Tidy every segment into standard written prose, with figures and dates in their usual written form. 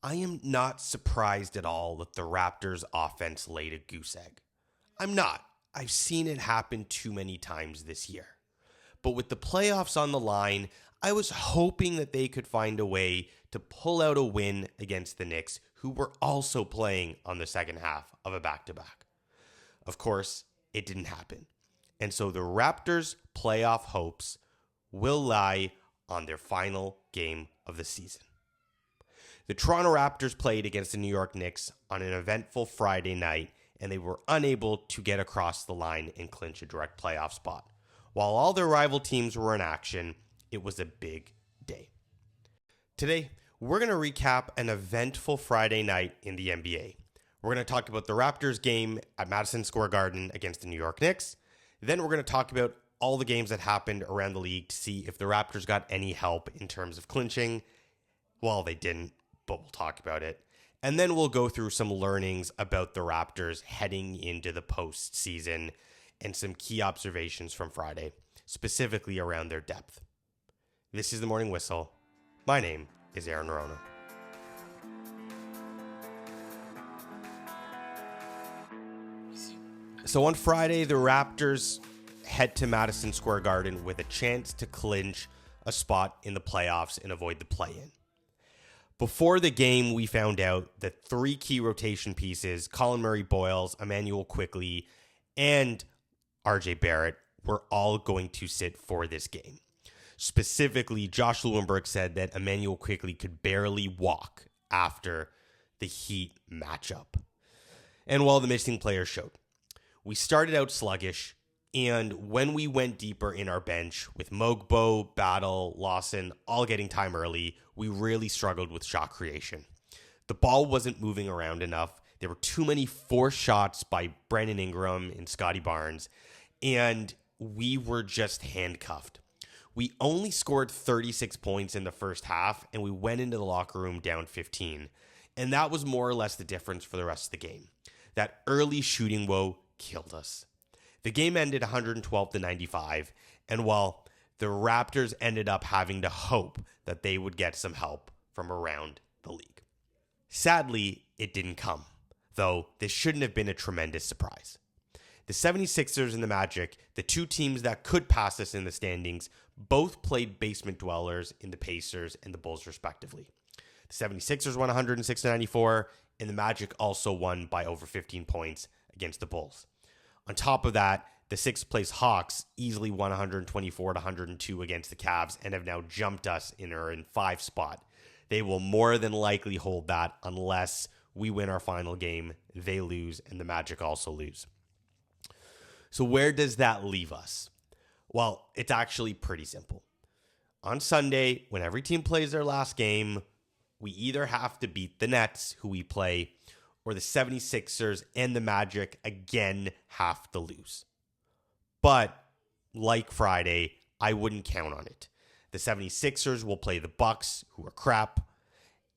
I am not surprised at all that the Raptors offense laid a goose egg. I'm not. I've seen it happen too many times this year. But with the playoffs on the line, I was hoping that they could find a way to pull out a win against the Knicks, who were also playing on the second half of a back-to-back. Of course, it didn't happen. And so the Raptors' playoff hopes will lie on their final game of the season. The Toronto Raptors played against the New York Knicks on an eventful Friday night, and they were unable to get across the line and clinch a direct playoff spot. While all their rival teams were in action, it was a big day. Today, we're going to recap an eventful Friday night in the NBA. We're going to talk about the Raptors game at Madison Square Garden against the New York Knicks. Then we're going to talk about all the games that happened around the league to see if the Raptors got any help in terms of clinching. Well, they didn't, but we'll talk about it. And then we'll go through some learnings about the Raptors heading into the postseason and some key observations from Friday, specifically around their depth. This is The Morning Whistle. My name is Aaron Rona. So on Friday, the Raptors head to Madison Square Garden with a chance to clinch a spot in the playoffs and avoid the play-in. Before the game, we found out that three key rotation pieces, Colin Murray-Boyles, Emmanuel Quickley, and RJ Barrett, were all going to sit for this game. Specifically, Josh Lewenberg said that Emmanuel Quickley could barely walk after the Heat matchup. And while the missing players showed, we started out sluggish, and when we went deeper in our bench with Mogbo, Battle, Lawson all getting time early, we really struggled with shot creation. The ball wasn't moving around enough. There were too many forced shots by Brandon Ingram and Scotty Barnes, and we were just handcuffed. We only scored 36 points in the first half, and we went into the locker room down 15. And that was more or less the difference for the rest of the game. That early shooting woe killed us. The game ended 112-95, and while the Raptors ended up having to hope that they would get some help from around the league. Sadly, it didn't come, though this shouldn't have been a tremendous surprise. The 76ers and the Magic, the two teams that could pass us in the standings, both played basement dwellers in the Pacers and the Bulls respectively. The 76ers won 106-94, and the Magic also won by over 15 points against the Bulls. On top of that, the sixth-place Hawks easily won 124-102 against the Cavs and have now jumped us and are in 5th spot. They will more than likely hold that unless we win our final game, they lose, and the Magic also lose. So where does that leave us? Well, it's actually pretty simple. On Sunday, when every team plays their last game, we either have to beat the Nets, who we play, or the 76ers and the Magic again have to lose. But like Friday, I wouldn't count on it. The 76ers will play the Bucks, who are crap,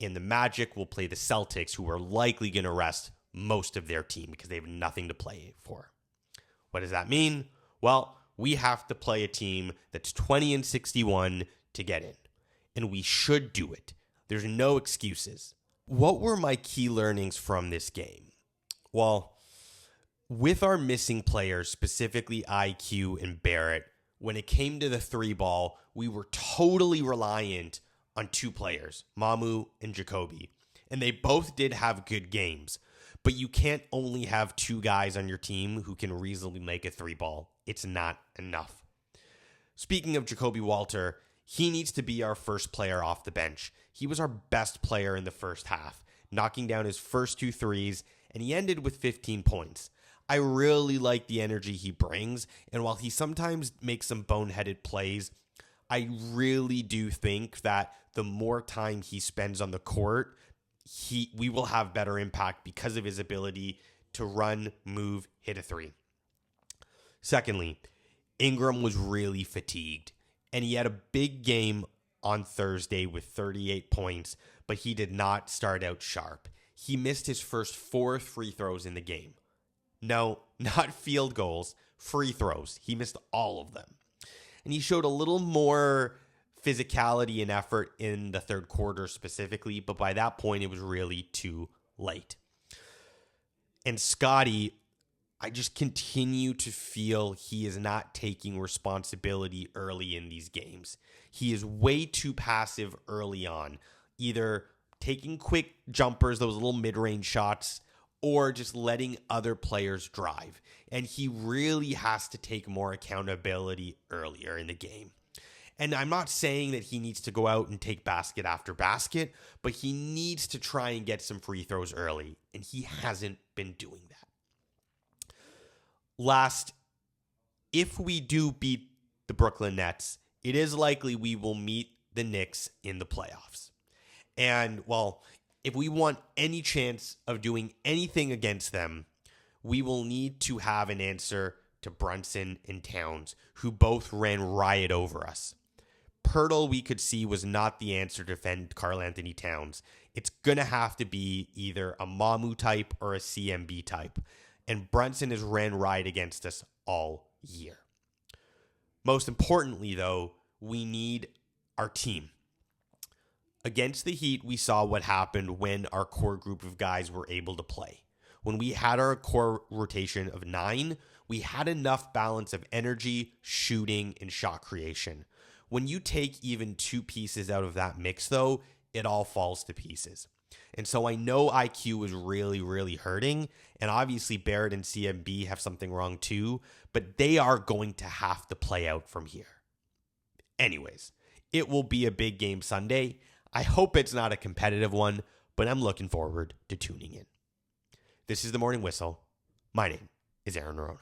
and the Magic will play the Celtics, who are likely going to rest most of their team because they have nothing to play for. What does that mean? Well, we have to play a team that's 20-61 to get in, and we should do it. There's no excuses. What were my key learnings from this game? Well, with our missing players, specifically IQ and Barrett, when it came to the three ball, we were totally reliant on two players, Mamu and Jacoby. And they both did have good games, but you can't only have two guys on your team who can reasonably make a three ball. It's not enough. Speaking of Jacoby Walter, he needs to be our first player off the bench. He was our best player in the first half, knocking down his first 2 threes, and he ended with 15 points. I really like the energy he brings, and while he sometimes makes some boneheaded plays, I really do think that the more time he spends on the court, we will have better impact because of his ability to run, move, hit a three. Secondly, Ingram was really fatigued, and he had a big game on Thursday with 38 points, but he did not start out sharp. He missed his first 4 free throws in the game. No, not field goals, free throws. He missed all of them. And he showed a little more physicality and effort in the third quarter specifically, but by that point, it was really too late. And Scotty, I just continue to feel he is not taking responsibility early in these games. He is way too passive early on, either taking quick jumpers, those little mid-range shots, or just letting other players drive. And he really has to take more accountability earlier in the game. And I'm not saying that he needs to go out and take basket after basket, but he needs to try and get some free throws early, and he hasn't been doing that. Last, if we do beat the Brooklyn Nets, it is likely we will meet the Knicks in the playoffs. And, well, if we want any chance of doing anything against them, we will need to have an answer to Brunson and Towns, who both ran riot over us. Pirtle, we could see, was not the answer to defend Karl Anthony Towns. It's going to have to be either a Mamu type or a CMB type. And Brunson has ran riot against us all year. Most importantly, though, we need our team. Against the Heat, we saw what happened when our core group of guys were able to play. When we had our core rotation of 9, we had enough balance of energy, shooting, and shot creation. When you take even 2 pieces out of that mix, though, it all falls to pieces. And so I know IQ is really, really hurting. And obviously Barrett and CMB have something wrong too. But they are going to have to play out from here. Anyways, it will be a big game Sunday. I hope it's not a competitive one, but I'm looking forward to tuning in. This is The Morning Whistle. My name is Aaron Nerona.